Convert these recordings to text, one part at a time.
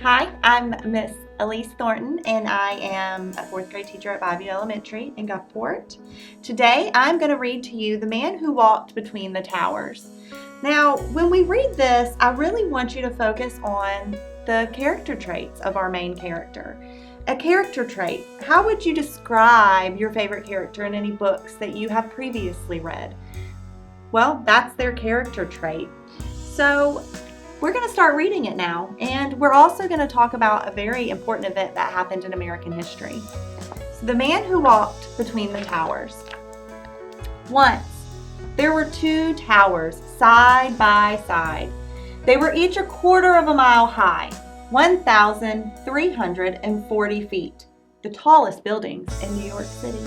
Hi, I'm Miss Elise Thornton, and I am a fourth grade teacher at Bayview Elementary in Gulfport. Today, I'm going to read to you The Man Who Walked Between the Towers. Now, when we read this, I really want you to focus on the character traits of our main character. A character trait. How would you describe your favorite character in any books that you have previously read? Well, that's their character trait. So, we're going to start reading it now, and we're also going to talk about a very important event that happened in American history. So, the man who walked between the towers. Once, there were two towers side by side. They were each 1/4 mile high, 1,340 feet, the tallest buildings in New York City.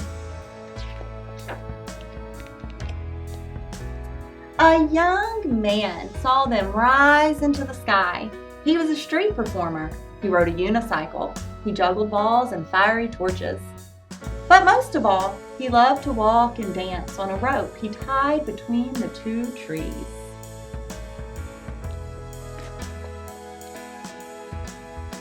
A young man saw them rise into the sky. He was a street performer. He rode a unicycle. He juggled balls and fiery torches. But most of all, he loved to walk and dance on a rope he tied between the two trees.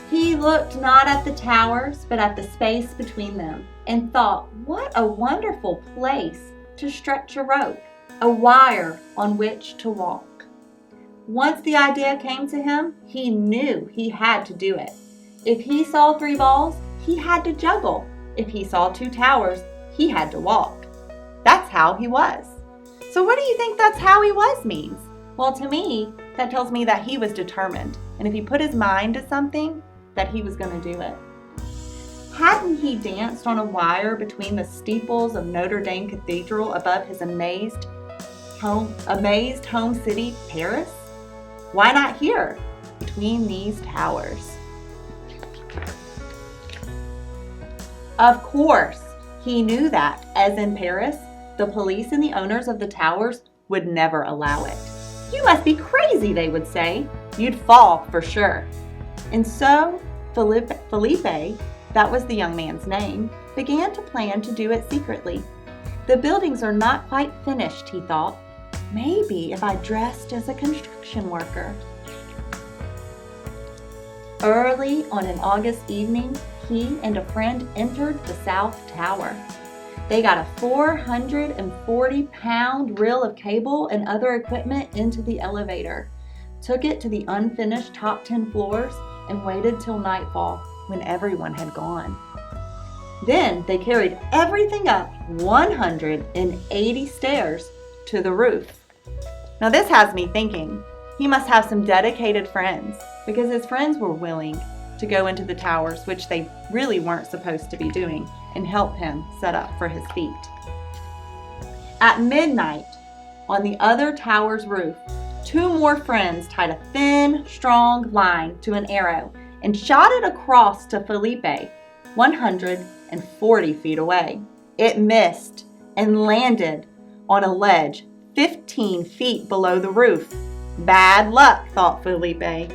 He looked not at the towers, but at the space between them, and thought, what a wonderful place to stretch a rope, a wire on which to walk. Once the idea came to him, he knew he had to do it. If he saw 3 balls, he had to juggle. If he saw 2 towers, he had to walk. That's how he was. So what do you think "that's how he was" means? Well, to me, that tells me that he was determined. And if he put his mind to something, that he was going to do it. Hadn't he danced on a wire between the steeples of Notre Dame Cathedral above his amazed home city, Paris? Why not here, between these towers? Of course, he knew that, as in Paris, the police and the owners of the towers would never allow it. You must be crazy, they would say. You'd fall for sure. And so, Felipe, that was the young man's name, began to plan to do it secretly. The buildings are not quite finished, he thought. Maybe if I dressed as a construction worker. Early on an August evening, he and a friend entered the South Tower. They got a 440-pound reel of cable and other equipment into the elevator, took it to the unfinished top 10 floors, and waited till nightfall when everyone had gone. Then they carried everything up 180 stairs to the roof. Now this has me thinking, he must have some dedicated friends, because his friends were willing to go into the towers, which they really weren't supposed to be doing, and help him set up for his feet. At midnight, on the other tower's roof, 2 more friends tied a thin, strong line to an arrow and shot it across to Felipe, 140 feet away. It missed and landed on a ledge 15 feet below the roof. Bad luck, thought Felipe.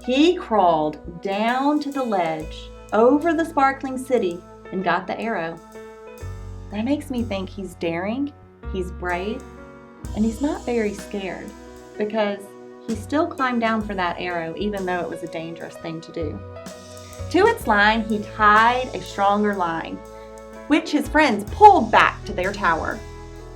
He crawled down to the ledge, over the sparkling city, and got the arrow. That makes me think he's daring, he's brave, and he's not very scared, because he still climbed down for that arrow even though it was a dangerous thing to do. To its line, he tied a stronger line, which his friends pulled back to their tower.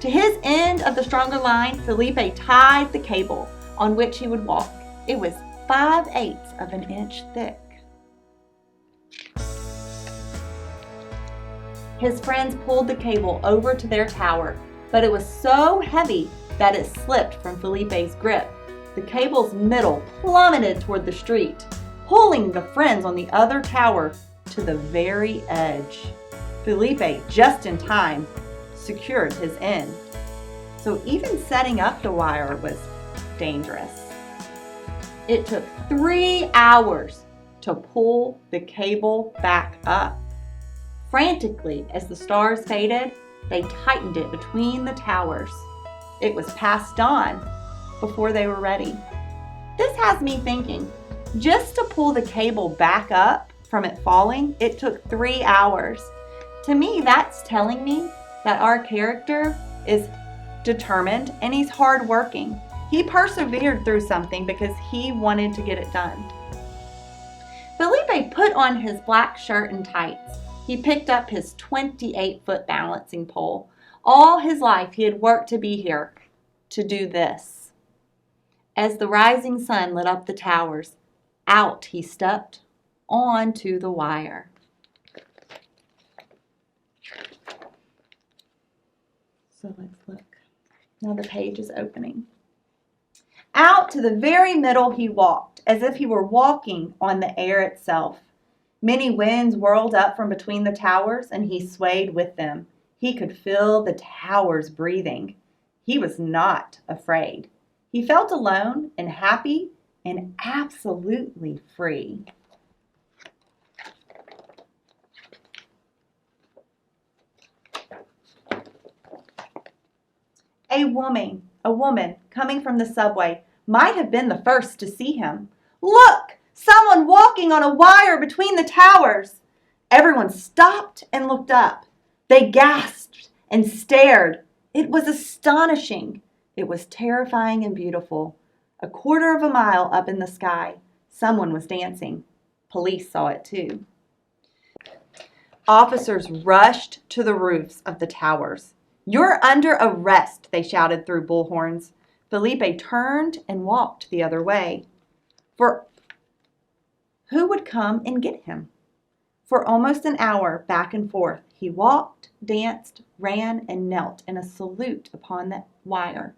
To his end of the stronger line, Felipe tied the cable on which he would walk. It was 5/8 of an inch thick. His friends pulled the cable over to their tower, but it was so heavy that it slipped from Felipe's grip. The cable's middle plummeted toward the street, pulling the friends on the other tower to the very edge. Felipe, just in time, secured his end. So even setting up the wire was dangerous. It took 3 hours to pull the cable back up. Frantically, as the stars faded, they tightened it between the towers. It was past dawn before they were ready. This has me thinking, just to pull the cable back up from it falling, it took 3 hours. To me, that's telling me that our character is determined and he's hardworking. He persevered through something because he wanted to get it done. Felipe put on his black shirt and tights. He picked up his 28-foot balancing pole. All his life he had worked to be here, to do this. As the rising sun lit up the towers, out he stepped onto the wire. So let's look. Now the page is opening. Out to the very middle he walked, as if he were walking on the air itself. Many winds whirled up from between the towers, and he swayed with them. He could feel the towers breathing. He was not afraid. He felt alone and happy and absolutely free. A woman coming from the subway might have been the first to see him. Look! Someone walking on a wire between the towers! Everyone stopped and looked up. They gasped and stared. It was astonishing. It was terrifying and beautiful. A quarter of a mile up in the sky, someone was dancing. Police saw it too. Officers rushed to the roofs of the towers. "You're under arrest," they shouted through bullhorns. Felipe turned and walked the other way. For who would come and get him? For almost an hour, back and forth, he walked, danced, ran, and knelt in a salute upon the wire.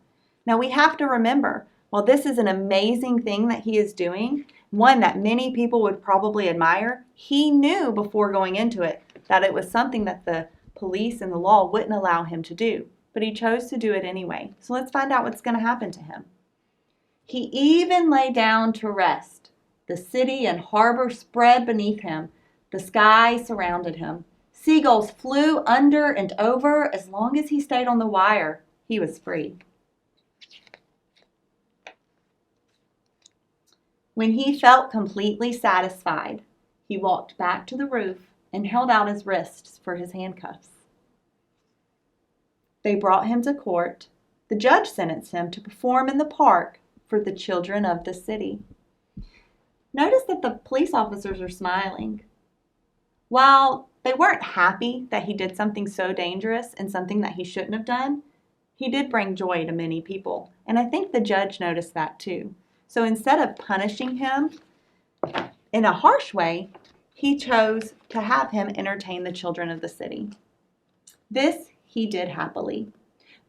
Now we have to remember, while this is an amazing thing that he is doing, one that many people would probably admire, he knew before going into it that it was something that the police and the law wouldn't allow him to do, but he chose to do it anyway. So let's find out what's going to happen to him. He even lay down to rest. The city and harbor spread beneath him. The sky surrounded him. Seagulls flew under and over. As long as he stayed on the wire, he was free. When he felt completely satisfied, he walked back to the roof and held out his wrists for his handcuffs. They brought him to court. The judge sentenced him to perform in the park for the children of the city. Notice that the police officers are smiling. While they weren't happy that he did something so dangerous and something that he shouldn't have done, he did bring joy to many people. And I think the judge noticed that too. So instead of punishing him in a harsh way, he chose to have him entertain the children of the city. This he did happily.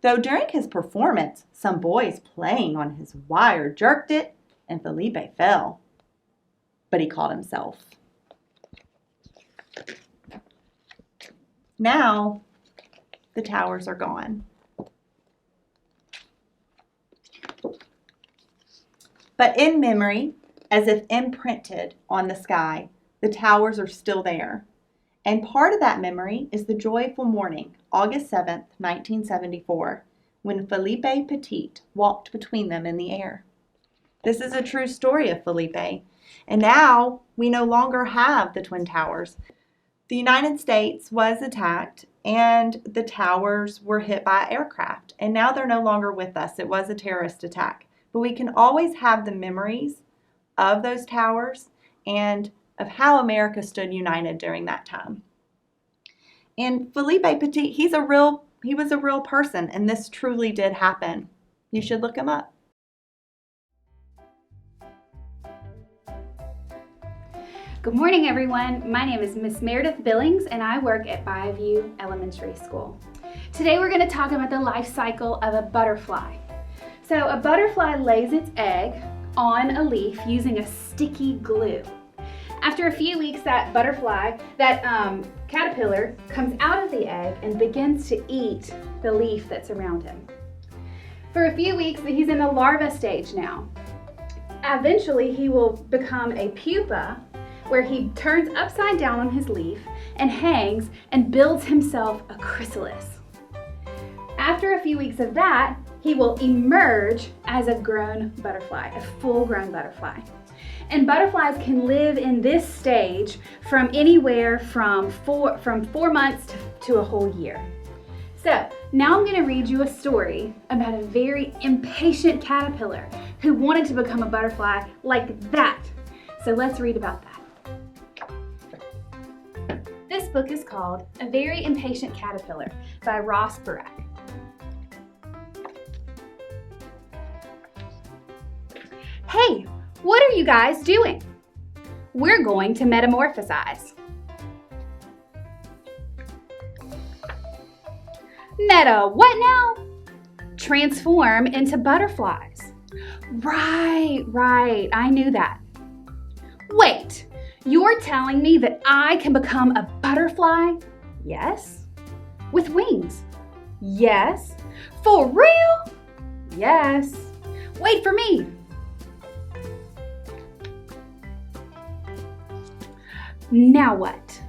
Though during his performance, some boys playing on his wire jerked it and Felipe fell. But he caught himself. Now, the towers are gone. But in memory, as if imprinted on the sky, the towers are still there. And part of that memory is the joyful morning, August 7th, 1974, when Felipe Petit walked between them in the air. This is a true story of Felipe. And now we no longer have the Twin Towers. The United States was attacked and the towers were hit by aircraft. And now they're no longer with us. It was a terrorist attack. But we can always have the memories of those towers and of how America stood united during that time. And Felipe Petit, he was a real person, and this truly did happen. You should look him up. Good morning, everyone. My name is Miss Meredith Billings, and I work at Bayview Elementary School. Today we're going to talk about the life cycle of a butterfly. So a butterfly lays its egg on a leaf using a sticky glue. After a few weeks, that caterpillar comes out of the egg and begins to eat the leaf that's around him. For a few weeks, he's in the larva stage now. Eventually, he will become a pupa, where he turns upside down on his leaf and hangs and builds himself a chrysalis. After a few weeks of that, he will emerge as a grown butterfly, a full-grown butterfly. And butterflies can live in this stage from anywhere from 4 months to a whole year. So now I'm going to read you a story about a very impatient caterpillar who wanted to become a butterfly like that. So let's read about that. This book is called A Very Impatient Caterpillar by Ross Perec. Hey, what are you guys doing? We're going to metamorphosize. What now? Transform into butterflies. Right, I knew that. Wait, you're telling me that I can become a butterfly? Yes. With wings? Yes. For real? Yes. Wait for me. Now what?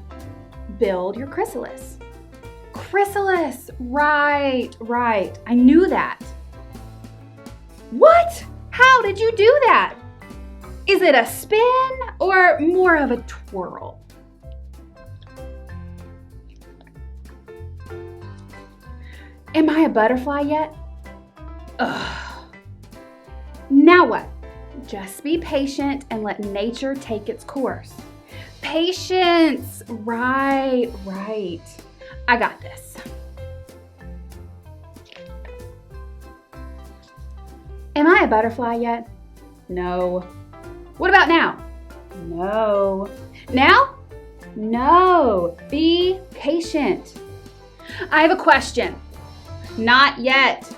Build your chrysalis. Chrysalis, right. I knew that. What? How did you do that? Is it a spin or more of a twirl? Am I a butterfly yet? Ugh. Now what? Just be patient and let nature take its course. Patience, right. I got this. Am I a butterfly yet? No. What about now? No. Now? No. Be patient. I have a question. Not yet.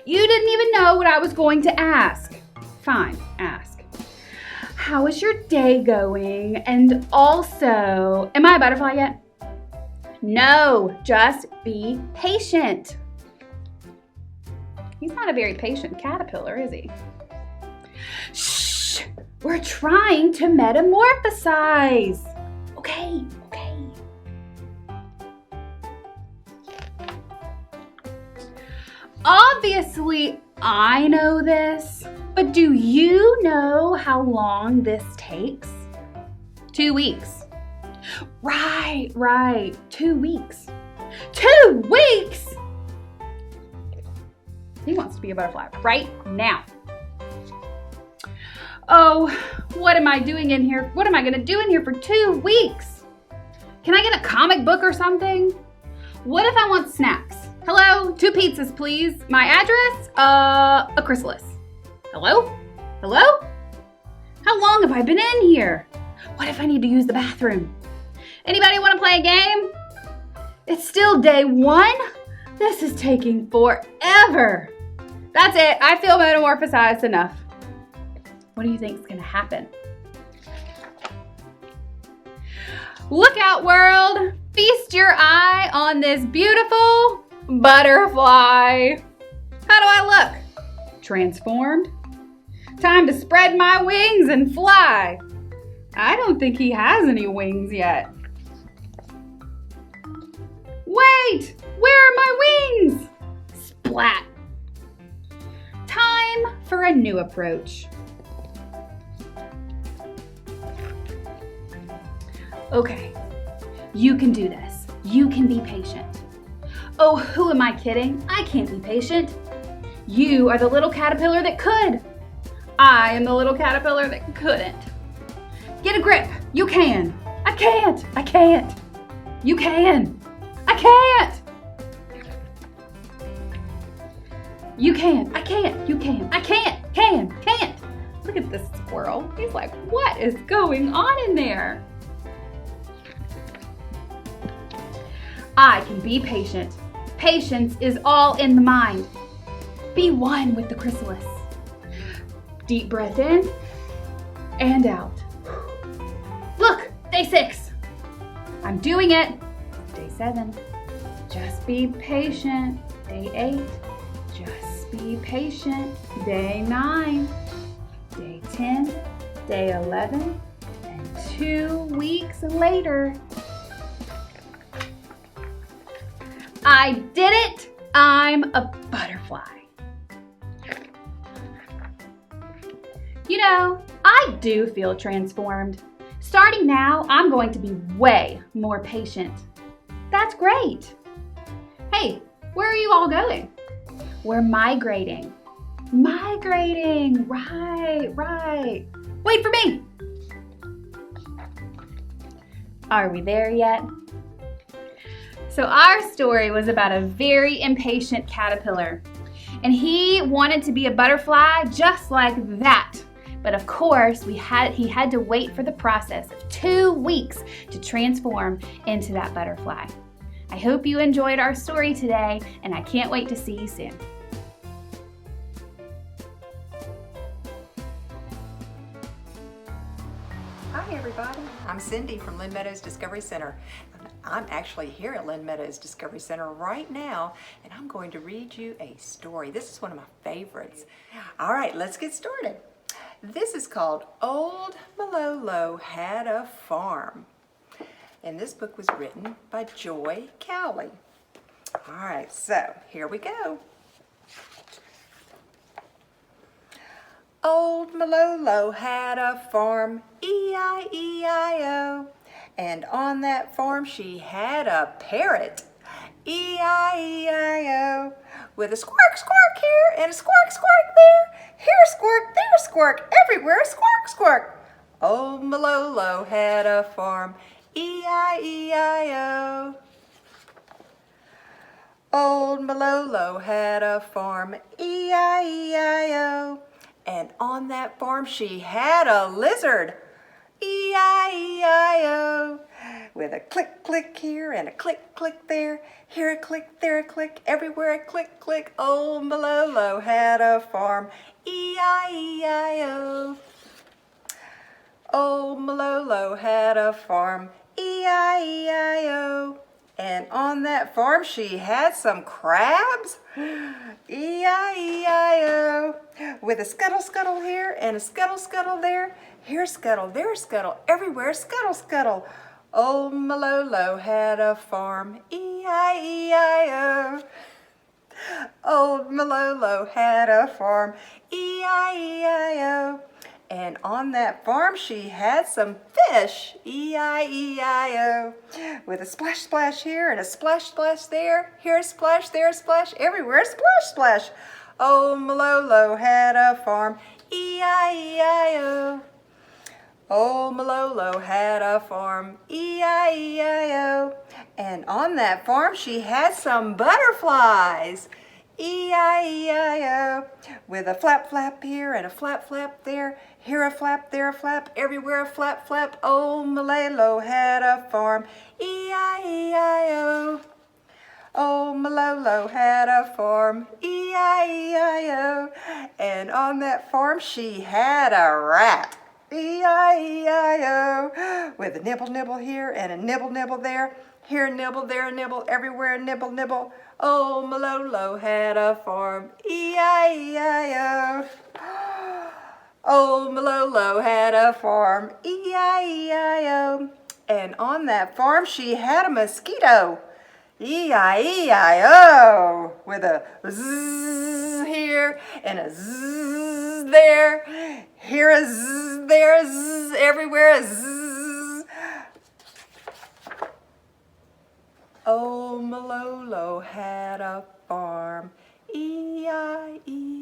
You didn't even know what I was going to ask. Fine, ask. How is your day going? And also, am I a butterfly yet? No, just be patient. He's not a very patient caterpillar, is he? Shh, we're trying to metamorphosize. Okay. Obviously, I know this, but do you know how long this takes? 2 weeks. Right. 2 weeks. 2 weeks! He wants to be a butterfly right now. Oh, what am I doing in here? What am I gonna do in here for 2 weeks? Can I get a comic book or something? What if I want snacks? Hello, 2 pizzas, please. My address? A chrysalis. Hello? How long have I been in here? What if I need to use the bathroom? Anybody want to play a game? It's still day 1? This is taking forever. That's it. I feel metamorphosized enough. What do you think is going to happen? Look out, world. Feast your eye on this beautiful butterfly. How do I look? Transformed? Time to spread my wings and fly. I don't think he has any wings yet. Wait! Where are my wings? Splat! Time for a new approach. Okay, you can do this. You can be patient. Oh, who am I kidding? I can't be patient. You are the little caterpillar that could. I am the little caterpillar that couldn't. Get a grip. You can. I can't. You can. I can't. You can. I can't. You can. I can't. Can't. Look at this squirrel. He's like, what is going on in there? I can be patient. Patience is all in the mind. Be one with the chrysalis. Deep breath in and out. Look, day 6. I'm doing it. Day 7. Just be patient. Day 8. Just be patient. Day 9. Day 10. Day 11. And 2 weeks later. I did it! I'm a butterfly. You know, I do feel transformed. Starting now, I'm going to be way more patient. That's great. Hey, Where are you all going? We're migrating. Migrating, right. Wait for me. Are we there yet? So our story was about a very impatient caterpillar, and he wanted to be a butterfly just like that. But of course, he had to wait for the process of 2 weeks to transform into that butterfly. I hope you enjoyed our story today, and I can't wait to see you soon. Hi everybody, I'm Cindy from Lynn Meadows Discovery Center. I'm actually here at Lynn Meadows Discovery Center right now, and I'm going to read you a story. This is one of my favorites. All right, let's get started. This is called Old Malolo Had a Farm, and this book was written by Joy Cowley. All right, so here we go. Old Malolo had a farm, E-I-E-I-O, and on that farm she had a parrot, E-I-E-I-O, with a squawk squawk here and a squawk squawk there, here a squawk, there a squawk, everywhere a squawk squawk. Old Malolo had a farm, E-I-E-I-O. Old Malolo had a farm, E-I-E-I-O. And on that farm she had a lizard, E-I-E-I-O, with a click click here and a click click there, here a click, there a click, everywhere a click click. Old Malolo had a farm, E-I-E-I-O. Old Malolo had a farm, E-I-E-I-O. And on that farm she had some crabs, E-I-E-I-O, with a scuttle scuttle here and a scuttle scuttle there, here a scuttle, there a scuttle, everywhere a scuttle scuttle. Old Malolo had a farm, E-I-E-I-O. Old Malolo had a farm, E-I-E-I-O. And on that farm she had some fish, E-I-E-I-O, with a splash splash here and a splash splash there, here a splash, there a splash, everywhere a splash splash. Old Malolo had a farm, E-I-E-I-O. Old Malolo had a farm, E-I-E-I-O. And on that farm she had some butterflies, E-I-E-I-O, with a flap flap here and a flap flap there, here a flap, there a flap, everywhere a flap flap. Old Malolo had a farm, E-I-E-I-O. Old Malolo had a farm, E-I-E-I-O. And on that farm she had a rat, E-I-E-I-O, with a nibble nibble here and a nibble nibble there, here a nibble, there a nibble, everywhere a nibble nibble. Old Malolo had a farm, E-I-E-I-O. Old Malolo had a farm, E-I-E-I-O. And on that farm she had a mosquito, E-I-E-I-O, with a zzz here and a zzz there, here a zzz, there a zzz, everywhere a zzz. Old Malolo had a farm, E-I-E-I-O.